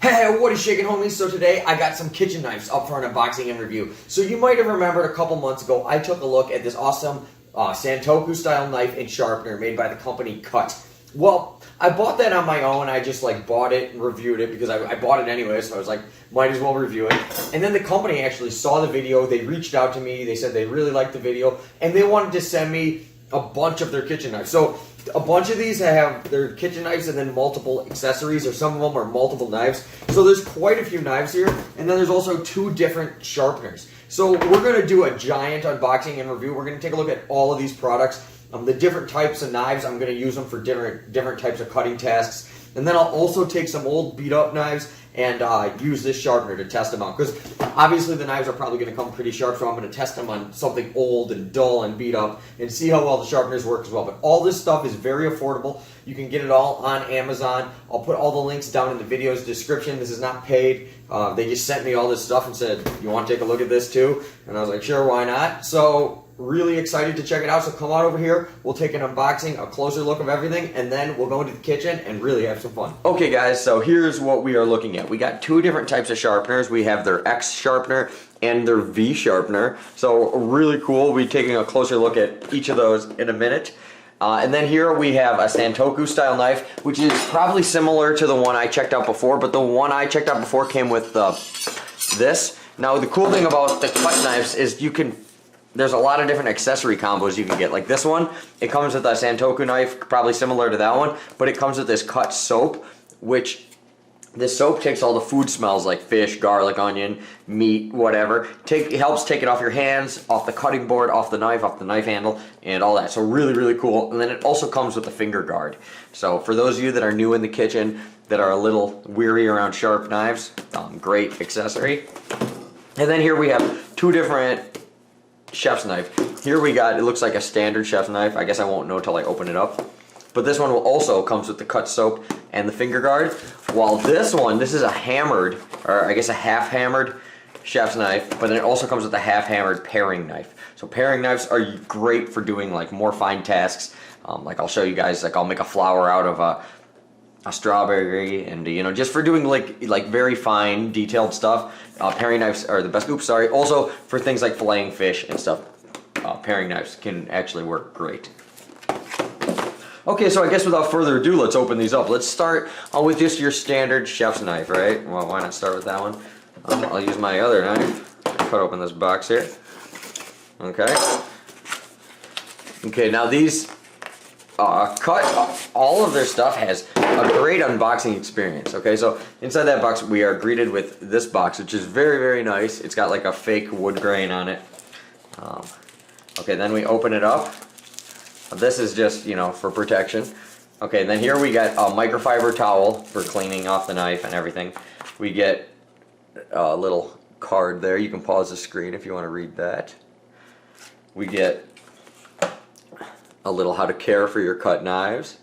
Hey, what is shaking, homies? So today I got some kitchen knives up for an unboxing and review. So you might have remembered a couple months ago I took a look at this awesome Santoku style knife and sharpener made by the company KUTT. Well, I bought that on my own. I just bought it and reviewed it because I bought it anyway, so I was like, might as well review it. And then the company actually saw the video. They reached out to me. They said they really liked the video and they wanted to send me a bunch of their kitchen knives. So a bunch of these have their kitchen knives and then multiple accessories, or some of them are multiple knives. So there's quite a few knives here, and then there's also two different sharpeners. So we're going to do a giant unboxing and review. We're going to take a look at all of these products, the different types of knives. I'm going to use them for different types of cutting tasks. And then I'll also take some old beat up knives and use this sharpener to test them out. Because obviously the knives are probably going to come pretty sharp, so I'm going to test them on something old and dull and beat up and see how well the sharpeners work as well. But all this stuff is very affordable. You can get it all on Amazon. I'll put all the links down in the video's description. This is not paid. They just sent me all this stuff and said, you want to take a look at this too? And I was like, sure, why not? So really excited to check it out. So come on over here. We'll take an unboxing, a closer look of everything, and then we'll go into the kitchen and really have some fun. Okay guys, so here's what we are looking at. We got two different types of sharpeners. We have their X sharpener and their V sharpener. So really cool. We'll be taking a closer look at each of those in a minute. And then here we have a Santoku style knife, which is probably similar to the one I checked out before, but the one I checked out before came with this. Now the cool thing about the KUTT knives is there's a lot of different accessory combos you can get. Like this one, it comes with a Santoku knife, probably similar to that one, but it comes with this KUTT soap, which this soap takes all the food smells like fish, garlic, onion, meat, whatever. It helps take it off your hands, off the cutting board, off the knife handle, and all that. So really, really cool. And then it also comes with a finger guard. So for those of you that are new in the kitchen, that are a little weary around sharp knives, great accessory. And then here we have two different chef's knife. Here we got, it looks like a standard chef's knife. I guess I won't know till I open it up. But this one will also comes with the KUTT soap and the finger guard. While this one, this is a hammered, or I guess a half hammered chef's knife, but then it also comes with a half hammered paring knife. So paring knives are great for doing like more fine tasks. Like I'll show you guys, like I'll make a flower out of a strawberry, and just for doing like very fine detailed stuff. Paring knives are the best. Oops, sorry. Also for things like filleting fish and stuff, paring knives can actually work great. Okay, so I guess without further ado, let's open these up. Let's start with just your standard chef's knife, right? Well, why not start with that one? I'll use my other knife. Cut open this box here. Okay. Okay, now these KUTT, all of their stuff has a great unboxing experience. Okay, so inside that box we are greeted with this box, which is very, very nice. It's got like a fake wood grain on it. Okay, then we open it up. This is just, for protection. Okay, then here we got a microfiber towel for cleaning off the knife and everything. We get a little card there. You can pause the screen if you want to read that. We get a little how to care for your KUTT knives.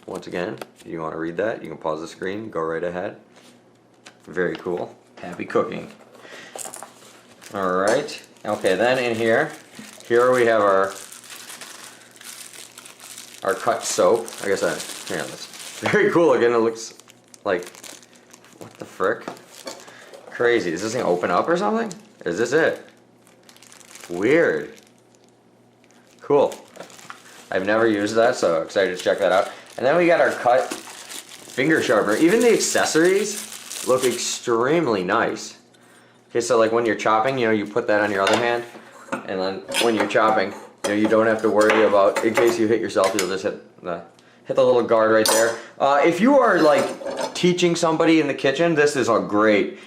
Once again, if you want to read that, you can pause the screen, go right ahead. Very cool. Happy cooking. Alright, okay, then in here we have our KUTT soap. I guess that's very cool looking. It looks like, what the frick? Crazy. Does this thing open up or something? Or is this it? Weird. Cool. I've never used that, so excited to check that out. And then we got our KUTT finger sharpener. Even the accessories look extremely nice. Okay, so like when you're chopping, you put that on your other hand, and then when you're chopping, you don't have to worry about, in case you hit yourself, you'll just hit the little guard right there. If you are like teaching somebody in the kitchen, this is a great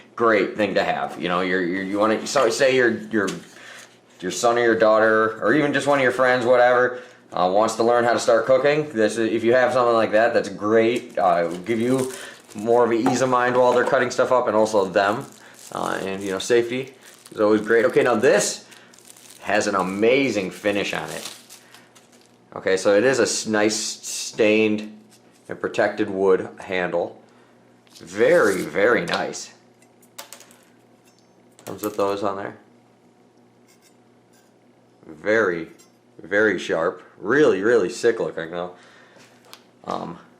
thing to have. You want to say your son or your daughter, or even just one of your friends, whatever, wants to learn how to start cooking. If you have something like that, that's great. It will give you more of an ease of mind while they're cutting stuff up, and also them. And safety is always great. Okay, now this has an amazing finish on it. Okay, so it is a nice stained and protected wood handle. Very, very nice. Comes with those on there. Very, very sharp. Really, really sick looking though.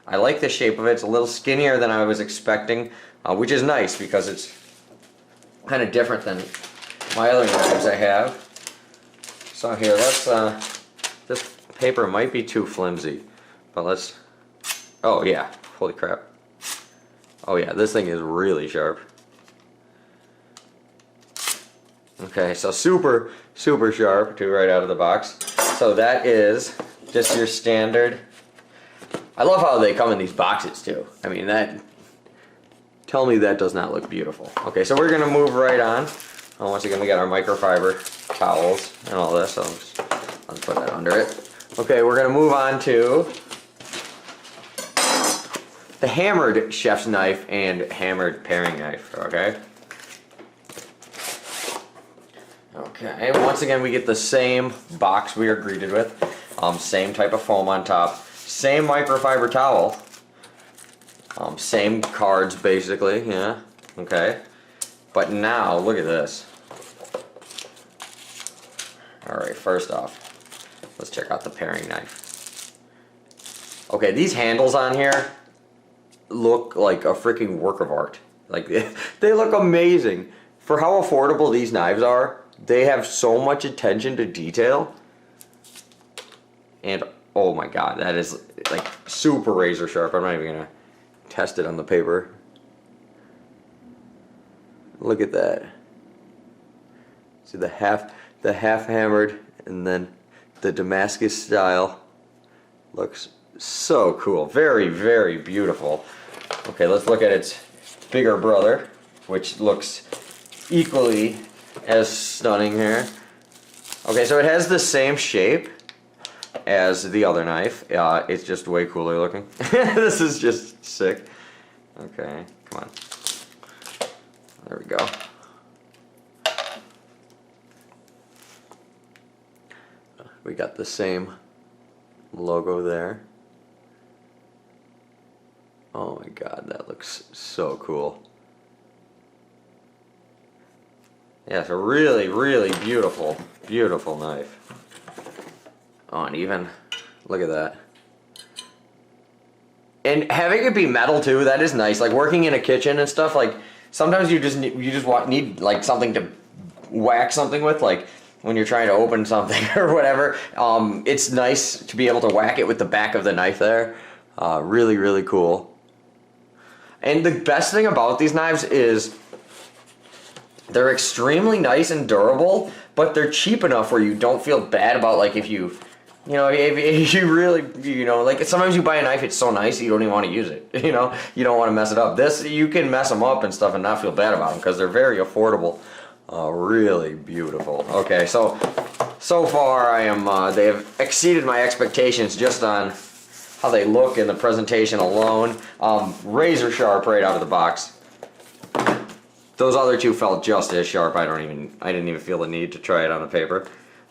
I like the shape of it. It's a little skinnier than I was expecting, which is nice because it's kind of different than my other knives I have. So here, let's, this paper might be too flimsy, but let's, oh yeah, holy crap. Oh yeah, this thing is really sharp. Okay, so super sharp too right out of the box. So that is just your standard. I love how they come in these boxes too. I mean, that, tell me that does not look beautiful. Okay, so we're gonna move right on. Once again, we got our microfiber towels and all this, so let's put that under it. Okay, we're gonna move on to the hammered chef's knife and hammered paring knife, okay? Okay, once again we get the same box we are greeted with, same type of foam on top, same microfiber towel, same cards basically, yeah, okay. But now, look at this. Alright, first off, let's check out the paring knife. Okay, these handles on here look like a freaking work of art. Like, they look amazing. For how affordable these knives are, they have so much attention to detail. And, oh my god, that is, like, super razor sharp. I'm not even gonna test it on the paper. Look at that. See the half hammered, and then the Damascus style looks so cool. Very beautiful. Okay, let's look at its bigger brother, which looks equally as stunning here. Okay, so it has the same shape as the other knife. It's just way cooler looking. This is just sick. Okay, come on. There we go. We got the same logo there. Oh my god, that looks so cool. Yeah, it's a really beautiful knife. Oh, and even, look at that. And having it be metal too, that is nice. Like working in a kitchen and stuff, like sometimes you just need like something to whack something with, like when you're trying to open something or whatever. It's nice to be able to whack it with the back of the knife there. Really cool. And the best thing about these knives is they're extremely nice and durable, but they're cheap enough where you don't feel bad about, like, if you really, like sometimes you buy a knife, it's so nice you don't even want to use it, you don't want to mess it up. This, you can mess them up and stuff and not feel bad about them because they're very affordable. Really beautiful. Okay, so far they have exceeded my expectations just on how they look in the presentation alone. Razor sharp right out of the box. Those other two felt just as sharp. I didn't even feel the need to try it on the paper.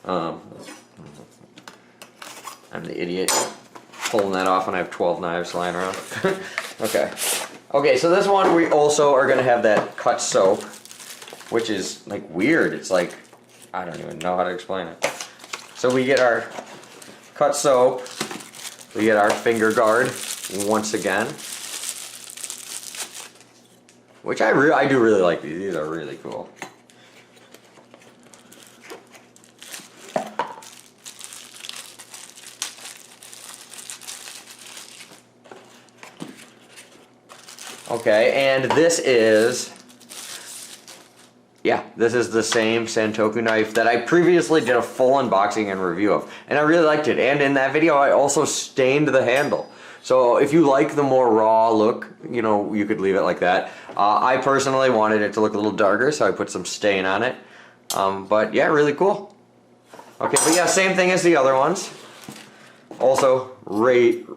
I'm the idiot pulling that off when I have 12 knives lying around. Okay, so this one we also are going to have that KUTT soap, which is like weird. It's like, I don't even know how to explain it. So we get our KUTT soap, we get our finger guard once again, which I do really like these. These are really cool. Okay, and this is the same Santoku knife that I previously did a full unboxing and review of, and I really liked it. And in that video I also stained the handle. So if you like the more raw look, you could leave it like that. I personally wanted it to look a little darker, so I put some stain on it. But yeah, really cool. Okay, but yeah, same thing as the other ones. Also, razor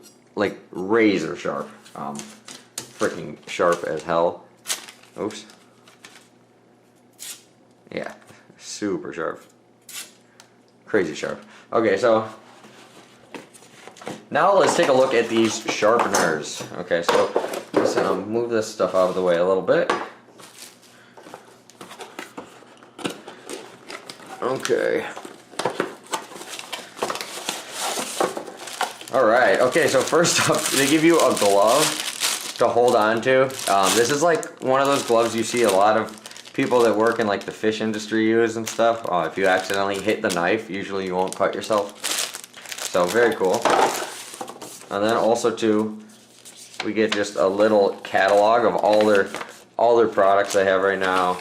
sharp. Freaking sharp as hell. Oops. Yeah, super sharp. Crazy sharp. Okay, so now let's take a look at these sharpeners. Okay, so let's move this stuff out of the way a little bit. Okay. All right. Okay, so first up, they give you a glove to hold on to. This is like one of those gloves you see a lot of people that work in like the fish industry use and stuff. If you accidentally hit the knife, usually you won't cut yourself. So very cool. And then also too, we get just a little catalog of all their products they have right now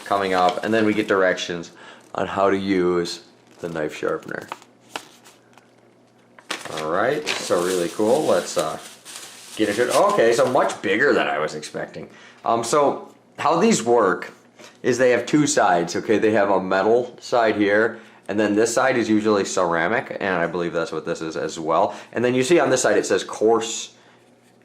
coming up, and then we get directions on how to use the knife sharpener. Alright, so really cool. Let's get into it. Okay, so much bigger than I was expecting. So how these work is they have two sides, okay? They have a metal side here, and then this side is usually ceramic, and I believe that's what this is as well. And then you see on this side it says coarse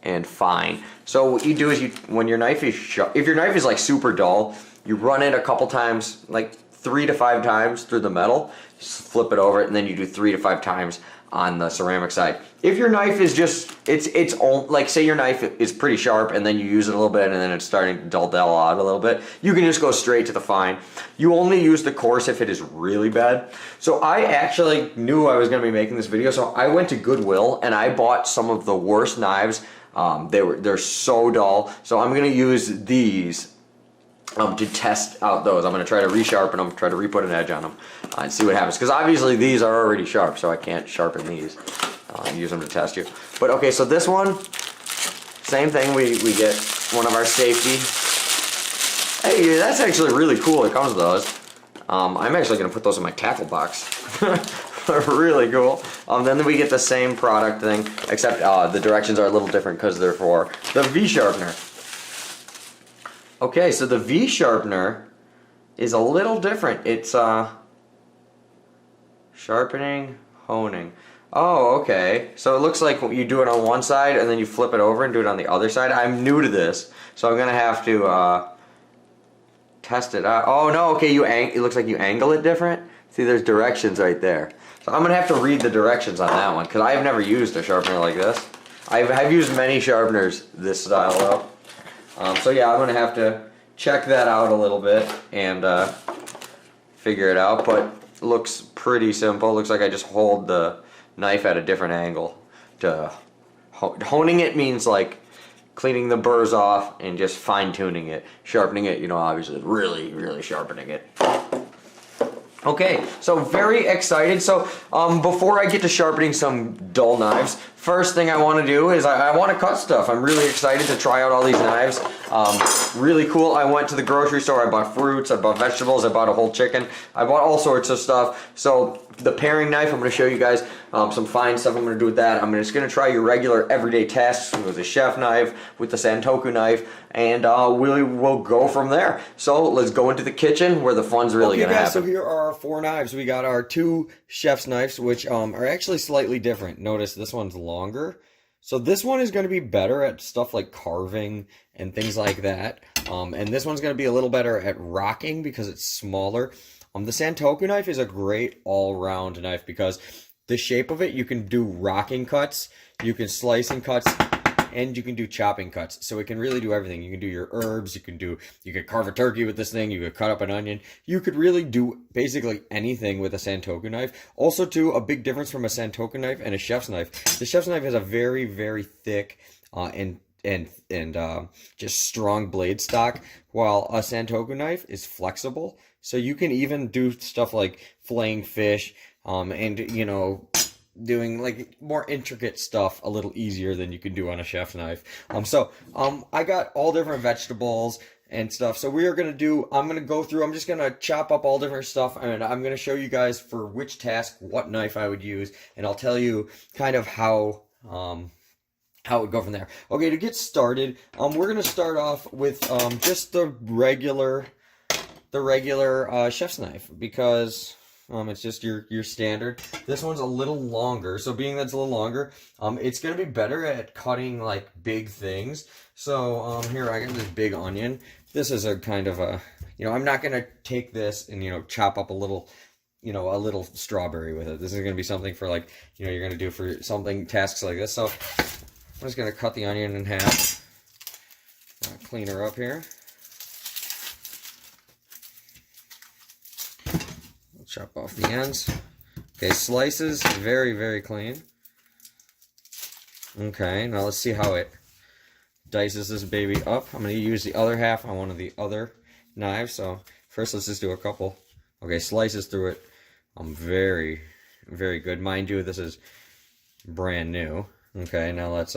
and fine. So what you do is when your knife is sharp, if your knife is like super dull, you run it a couple times, like 3 to 5 times through the metal, just flip it over, and then you do 3 to 5 times on the ceramic side. If your knife is just, it's like say your knife is pretty sharp and then you use it a little bit and then it's starting to dull out a little bit, you can just go straight to the fine. You only use the coarse if it is really bad. So I actually knew I was going to be making this video, so I went to Goodwill and I bought some of the worst knives. They're so dull, so I'm going to use these to test out those. I'm going to try to resharpen them, try to re-put an edge on them, and see what happens. Because obviously these are already sharp, so I can't sharpen these and use them to test you. But okay, so this one, same thing. We get one of our safety. Hey, that's actually really cool. It comes with those. I'm actually going to put those in my tackle box. They're really cool. Then we get the same product thing, except the directions are a little different because they're for the V sharpener. Okay, so the V sharpener is a little different. It's sharpening, honing. Oh, okay. So it looks like you do it on one side and then you flip it over and do it on the other side. I'm new to this, so I'm gonna have to test it out. Oh no, okay. It looks like you angle it different. See, there's directions right there. So I'm gonna have to read the directions on that one because I've never used a sharpener like this. I've used many sharpeners this style though. So yeah, I'm going to have to check that out a little bit and figure it out, but it looks pretty simple. Looks like I just hold the knife at a different angle. Honing it means like cleaning the burrs off and just fine-tuning it. Sharpening it, you know, obviously really, really sharpening it. Okay, so very excited. So before I get to sharpening some dull knives, first thing I want to do is I want to cut stuff. I'm really excited to try out all these knives. Really cool. I went to the grocery store. I bought fruits. I bought vegetables. I bought a whole chicken. I bought all sorts of stuff. So the paring knife, I'm going to show you guys some fine stuff I'm going to do with that. I'm just going to try your regular everyday tests with the chef knife, with the Santoku knife, and we'll go from there. So let's go into the kitchen where the fun's really going to happen. So here are our 4 knives. We got our 2 chef's knives, which are actually slightly different. Notice this one's longer. So this one is going to be better at stuff like carving and things like that. And this one's going to be a little better at rocking because it's smaller. The Santoku knife is a great all-round knife because the shape of it, you can do rocking cuts, you can slicing cuts, and you can do chopping cuts. So it can really do everything. You can do your herbs, you could carve a turkey with this thing, you could cut up an onion. You could really do basically anything with a Santoku knife. Also too, a big difference from a Santoku knife and a chef's knife. The chef's knife has a very, very thick and just strong blade stock, while a Santoku knife is flexible. So you can even do stuff like filleting fish, and you know, doing like more intricate stuff a little easier than you can do on a chef's knife. I got all different vegetables and stuff. So we are going to do, I'm going to go through, I'm just going to chop up all different stuff, and I'm going to show you guys for which task, what knife I would use, and I'll tell you kind of how it would go from there. Okay, to get started, we're going to start off with just the regular chef's knife, because it's just your standard. This one's a little longer, so being that it's a little longer, it's going to be better at cutting like big things. So here I got this big onion. This is a kind of a, you know, I'm not going to take this and, you know, chop up a little strawberry with it. This is going to be something for like, you know, you're going to do for tasks like this. So I'm just going to cut the onion in half. Clean her up here. Chop off the ends. Okay, slices, very, very clean. Okay, now let's see how it dices this baby up. I'm going to use the other half on one of the other knives. So first let's just do a couple. Okay, slices through it. Very, very good. Mind you, this is brand new. Okay, now let's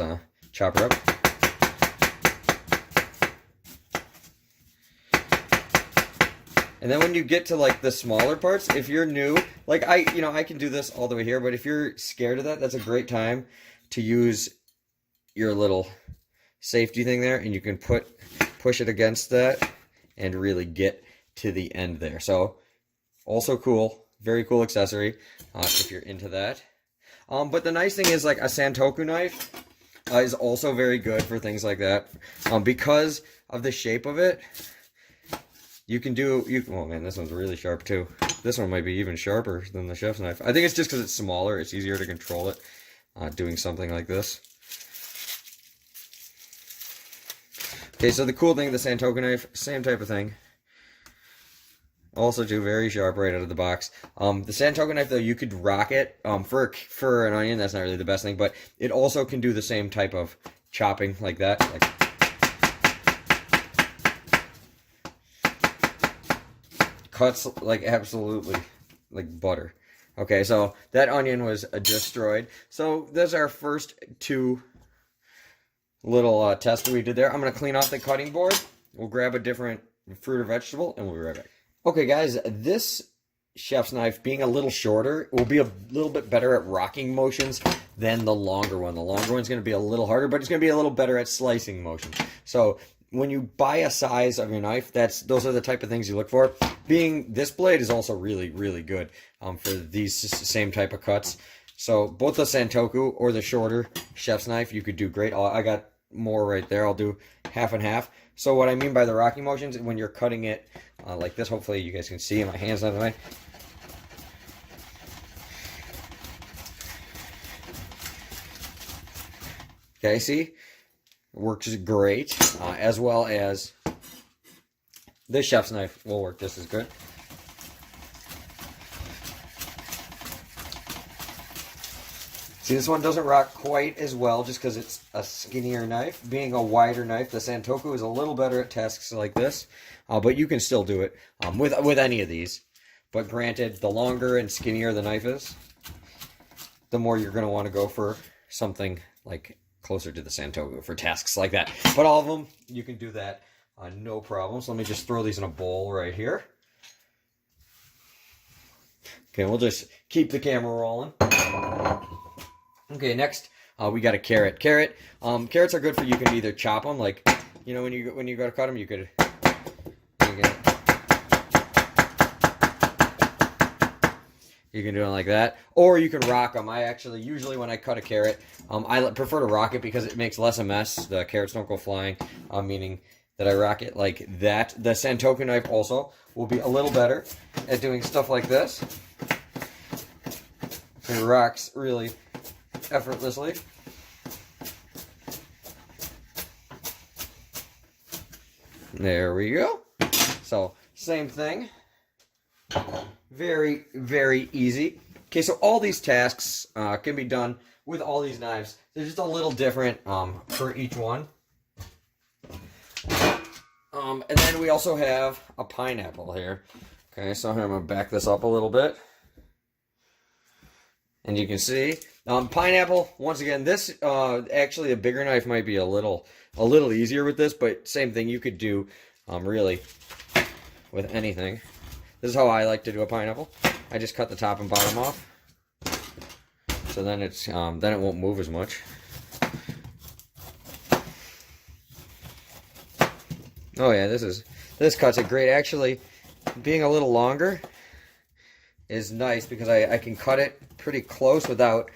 chop her up. And then when you get to like the smaller parts, if you're new, like I can do this all the way here, but if you're scared of that, that's a great time to use your little safety thing there, and you can push it against that and really get to the end there. So also cool, very cool accessory if you're into that. But the nice thing is, like, a Santoku knife is also very good for things like that. Because of the shape of it, you can do, oh man, this one's really sharp too. This one might be even sharper than the chef's knife. I think it's just because it's smaller, it's easier to control it doing something like this. Okay, so the cool thing, the Santoku knife, same type of thing. Also too, very sharp right out of the box. The Santoku knife, though, you could rock it. For an onion, that's not really the best thing, but it also can do the same type of chopping like that. Like, cuts like absolutely like butter. Okay, so that onion was destroyed. So there's our first two little tests we did there. I'm going to clean off the cutting board. We'll grab a different fruit or vegetable, and we'll be right back. Okay, guys, this chef's knife, being a little shorter, will be a little bit better at rocking motions than the longer one. The longer one's going to be a little harder, but it's going to be a little better at slicing motions. So when you buy a size of your knife, those are the type of things you look for. Being this blade is also really, really good for these same type of cuts. So both the Santoku or the shorter chef's knife, you could do great. I got more right there. I'll do half and half. So what I mean by the rocking motions, when you're cutting it like this, hopefully you guys can see my hands out of the way. Okay, see? Works great, as well as this chef's knife will work just as good. See, this one doesn't rock quite as well just because it's a skinnier knife. Being a wider knife, the Santoku is a little better at tasks like this, but you can still do it with any of these. But granted, the longer and skinnier the knife is, the more you're going to want to go for something like closer to the Santoku for tasks like that. But all of them, you can do that no problem. So let me just throw these in a bowl right here. Okay, we'll just keep the camera rolling. Okay, next we got a carrot. Carrots are good for, you can either chop them, like, you know, when you go to cut them, you can do it like that, or you can rock them. I actually, usually when I cut a carrot, I prefer to rock it because it makes less a mess. The carrots don't go flying, meaning that I rock it like that. The Santoku knife also will be a little better at doing stuff like this. It rocks really effortlessly. There we go. So, same thing. Very, very easy. Okay, so all these tasks can be done with all these knives. They're just a little different for each one. And then we also have a pineapple here. Okay, so I'm going to back this up a little bit. And you can see, pineapple, once again, this, actually a bigger knife might be a little easier with this, but same thing you could do, really, with anything. This is how I like to do a pineapple. I just cut the top and bottom off. So then it's, then it won't move as much. Oh yeah, this cuts it great. Actually, being a little longer is nice because I can cut it pretty close without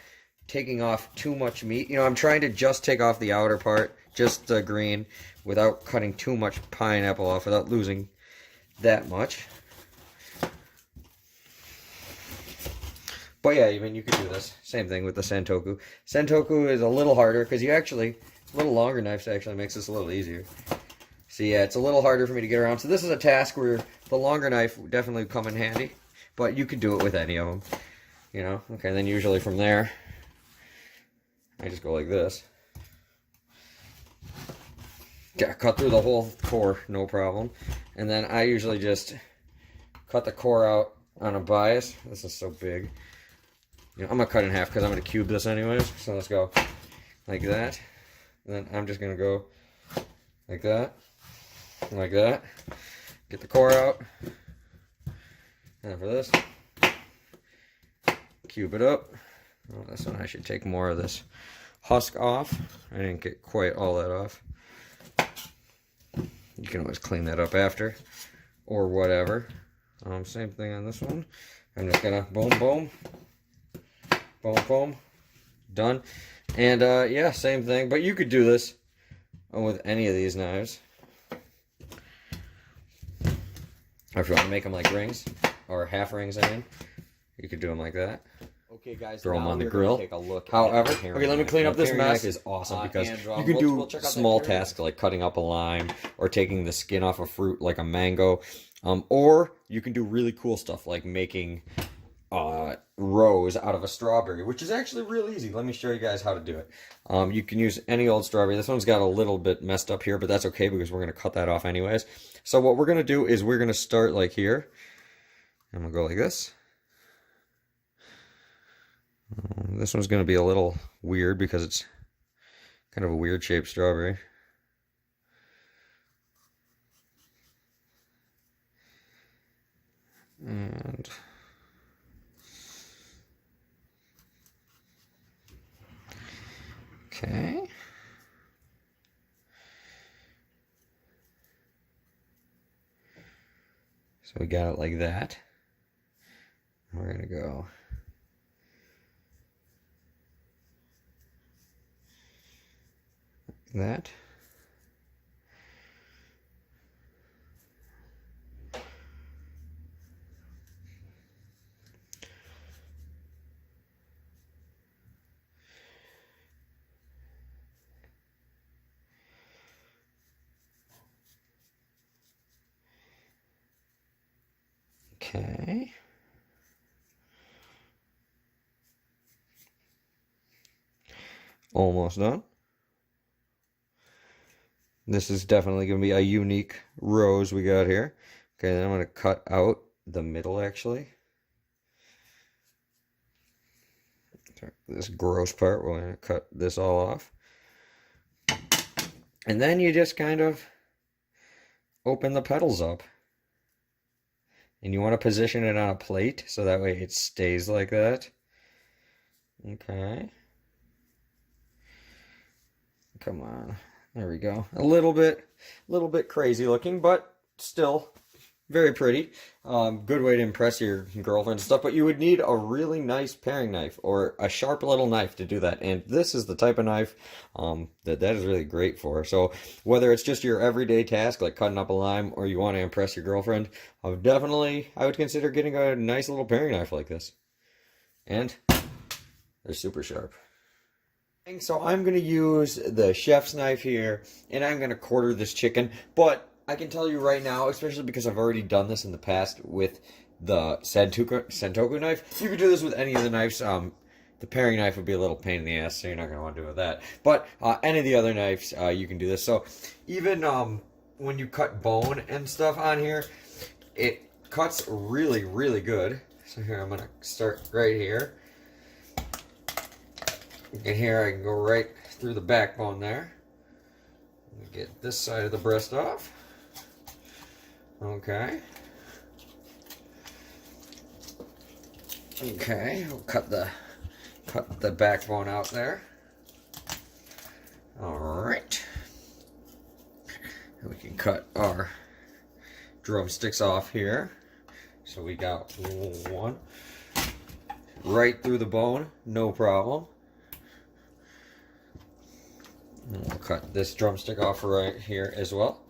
taking off too much meat. You know, I'm trying to just take off the outer part, just the green, without cutting too much pineapple off, without losing that much. But yeah, even you could do this. Same thing with the Santoku. Santoku is a little harder because a little longer knives actually makes this a little easier. So yeah, it's a little harder for me to get around. So this is a task where the longer knife would definitely come in handy. But you could do it with any of them. You know? Okay, then usually from there, I just go like this. cut through the whole core, no problem. And then I usually just cut the core out on a bias. This is so big. You know, I'm gonna cut it in half because I'm gonna cube this anyways. So let's go like that. And then I'm just gonna go like that, like that. Get the core out. And for this, cube it up. Oh, this one I should take more of this husk off. I didn't get quite all that off. You can always clean that up after or whatever. Same thing on this one. I'm just gonna boom, boom, boom, boom, done. And yeah, same thing. But you could do this with any of these knives. Or if you want to make them like rings or half rings, I mean, you could do them like that. Okay, guys, throw them now on the we're grill. gonna take a look However, at the okay, let me clean up this paring mess. knife Is awesome because and, you can we'll do check out that small paring tasks like cutting up a lime or taking the skin off a fruit like a mango, or you can do really cool stuff like making rows out of a strawberry, which is actually real easy. Let me show you guys how to do it. You can use any old strawberry. This one's got a little bit messed up here, but that's okay because we're going to cut that off anyways. So what we're going to do is we're going to start like here. I'm going to go like this. This one's going to be a little weird because it's kind of a weird shaped strawberry. And okay. So we got it like that. We're going to go like that. Okay. Almost done. This is definitely going to be a unique rose we got here. Okay, then I'm going to cut out the middle actually. This gross part, we're going to cut this all off. And then you just kind of open the petals up. And you want to position it on a plate so that way it stays like that. Okay. Come on. There we go. A little bit crazy looking, but still very pretty. Good way to impress your girlfriend and stuff, but you would need a really nice paring knife or a sharp little knife to do that. And this is the type of knife that is really great for. So whether it's just your everyday task like cutting up a lime or you want to impress your girlfriend, I would consider getting a nice little paring knife like this. And they're super sharp. So I'm going to use the chef's knife here, and I'm going to quarter this chicken, but I can tell you right now, especially because I've already done this in the past with the Santoku knife, you could do this with any of the knives. The paring knife would be a little pain in the ass, so you're not going to want to do it with that. But any of the other knives, you can do this. So even when you cut bone and stuff on here, it cuts really, really good. So here, I'm going to start right here. And here I can go right through the backbone there. Get this side of the breast off. Okay. Okay, we'll cut the backbone out there. Alright. And we can cut our drumsticks off here. So we got one right through the bone, no problem. And we'll cut this drumstick off right here as well.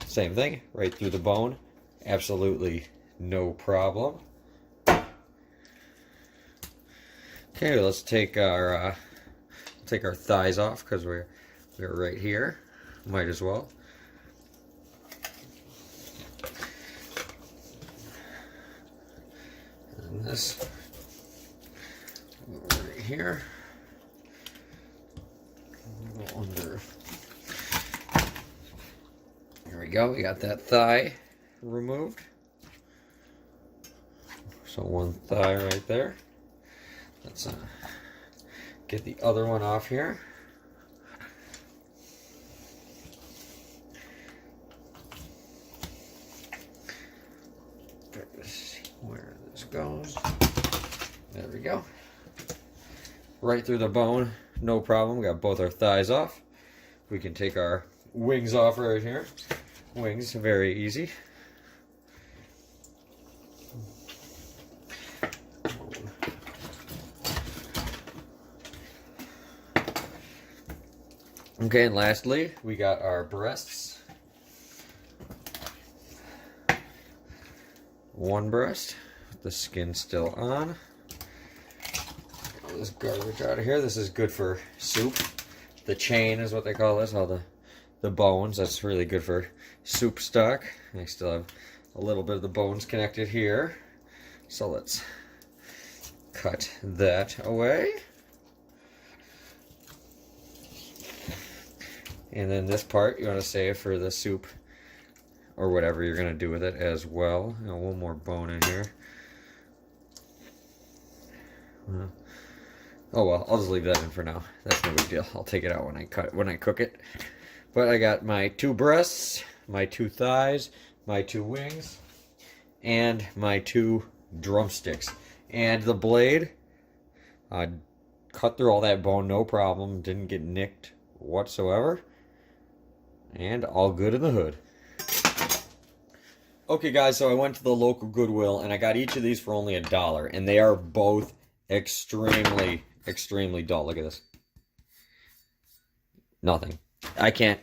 Same thing, right through the bone. Absolutely no problem. Okay, let's take our thighs off because we're right here. Might as well. And this right here. Under go. We got that thigh removed. So one thigh right there. Let's get the other one off here. See where this goes. There we go. Right through the bone, no problem. We got both our thighs off. We can take our wings off right here. Wings, very easy. Okay, and lastly, we got our breasts. One breast, the skin still on. Get all this garbage out of here. This is good for soup. The chain is what they call this, all the bones. That's really good for soup stock. I still have a little bit of the bones connected here. So let's cut that away. And then this part you want to save for the soup or whatever you're going to do with it as well. One more bone in here. Oh well, I'll just leave that in for now. That's no big deal. I'll take it out when I cook it. But I got my 2 breasts, my 2 thighs, my 2 wings, and my 2 drumsticks. And the blade, I cut through all that bone, no problem. Didn't get nicked whatsoever. And all good in the hood. Okay guys, so I went to the local Goodwill and I got each of these for only $1, and they are both extremely dull. Look at this. Nothing. I can't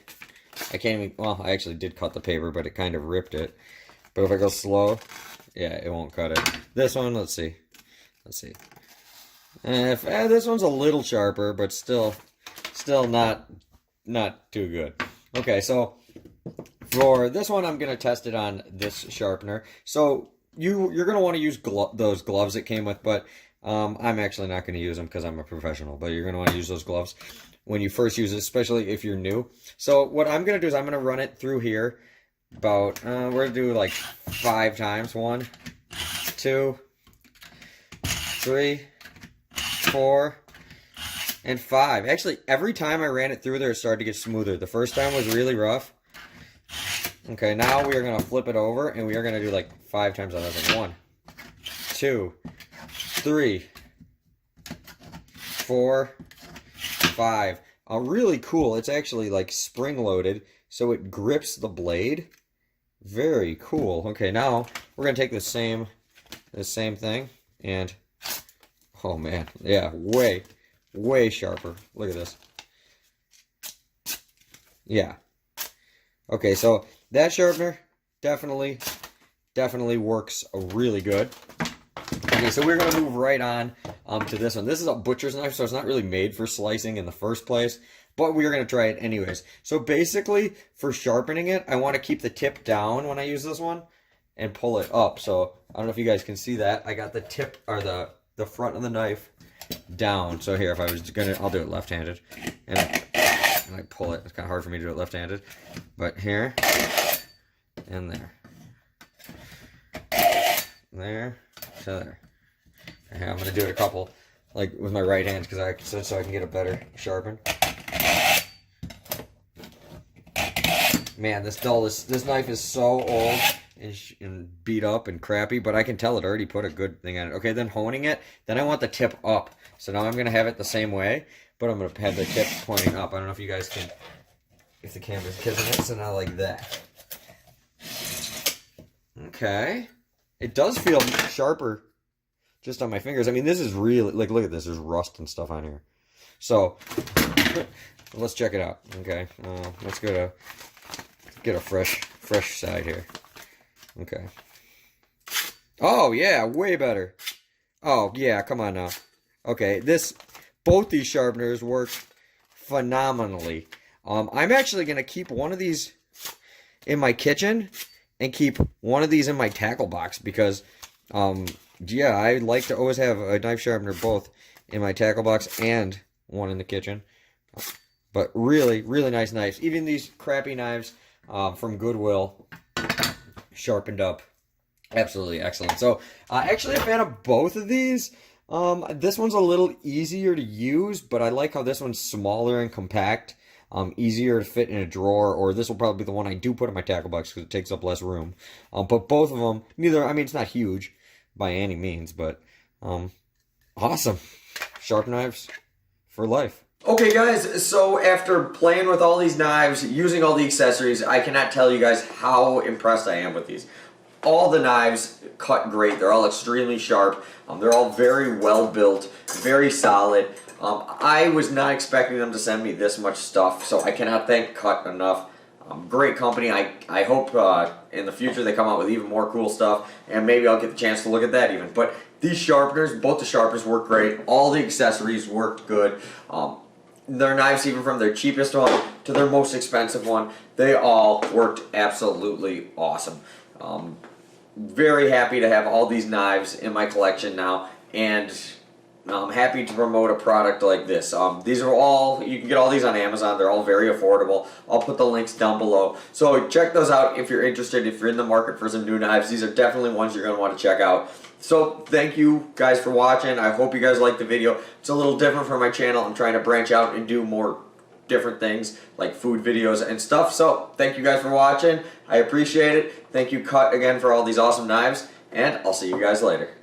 even, well, I actually did cut the paper, but it kind of ripped it. But if I go slow, yeah, it won't cut it. This one, let's see. This one's a little sharper, but still not too good. Okay, so for this one, I'm going to test it on this sharpener. So you're going to want to use those gloves it came with, but I'm actually not going to use them because I'm a professional. But you're going to want to use those gloves when you first use it, especially if you're new. So what I'm going to do is I'm going to run it through here about, we're going to do like 5 times. 1, 2, 3, 4, and 5. Actually, every time I ran it through there, it started to get smoother. The first time was really rough. Okay, now we are going to flip it over, and we are going to do like 5 times on this one. 1, 2, 3, 4, 5. Really cool. It's actually like spring-loaded, so it grips the blade. Very cool. Okay, now we're going to take the same thing, and oh man, yeah, way sharper. Look at this. Yeah. Okay, so that sharpener definitely works really good. Okay, so we're going to move right on to this one. This is a butcher's knife, so it's not really made for slicing in the first place, but we're going to try it anyways. So basically, for sharpening it, I want to keep the tip down when I use this one and pull it up. So I don't know if you guys can see that. I got the tip, or the front of the knife down. So here, if I was going to, I'll do it left-handed. And I pull it. It's kind of hard for me to do it left-handed. But here, and there. There, to there. Okay, I'm going to do it a couple, like with my right hand, so I can get a better sharpen. Man, this knife is so old and beat up and crappy, but I can tell it already put a good thing on it. Okay, then honing it, then I want the tip up. So now I'm going to have it the same way, but I'm going to have the tip pointing up. I don't know if you guys can, if the camera's kissing it, so now like that. Okay. It does feel sharper just on my fingers. I mean, this is really, like, look at this. There's rust and stuff on here. So, let's check it out. Okay. Let's go to get a fresh side here. Okay. Oh, yeah. Way better. Oh, yeah. Come on now. Okay. Both these sharpeners work phenomenally. I'm actually going to keep one of these in my kitchen and keep one of these in my tackle box because, yeah, I like to always have a knife sharpener both in my tackle box and one in the kitchen. But really, really nice knives. Even these crappy knives, from Goodwill, sharpened up. Absolutely excellent. So, actually a fan of both of these. This one's a little easier to use, but I like how this one's smaller and compact. Easier to fit in a drawer, or this will probably be the one I do put in my tackle box because it takes up less room. But both of them, I mean, it's not huge by any means, but awesome. Sharp knives for life. Okay guys, so after playing with all these knives, using all the accessories, I cannot tell you guys how impressed I am with these. All the knives cut great. They're all extremely sharp. They're all very well built, very solid. I was not expecting them to send me this much stuff, so I cannot thank KUTT enough. Great company. I hope in the future they come out with even more cool stuff, and maybe I'll get the chance to look at that even. But these sharpeners, both the sharpeners work great. All the accessories worked good. Their knives, even from their cheapest one to their most expensive one, they all worked absolutely awesome. Very happy to have all these knives in my collection now, and I'm happy to promote a product like this. These are all, you can get all these on Amazon. They're all very affordable. I'll put the links down below. So check those out if you're interested, if you're in the market for some new knives. These are definitely ones you're going to want to check out. So thank you guys for watching. I hope you guys liked the video. It's a little different for my channel. I'm trying to branch out and do more different things like food videos and stuff. So thank you guys for watching. I appreciate it. Thank you KUTT again for all these awesome knives, and I'll see you guys later.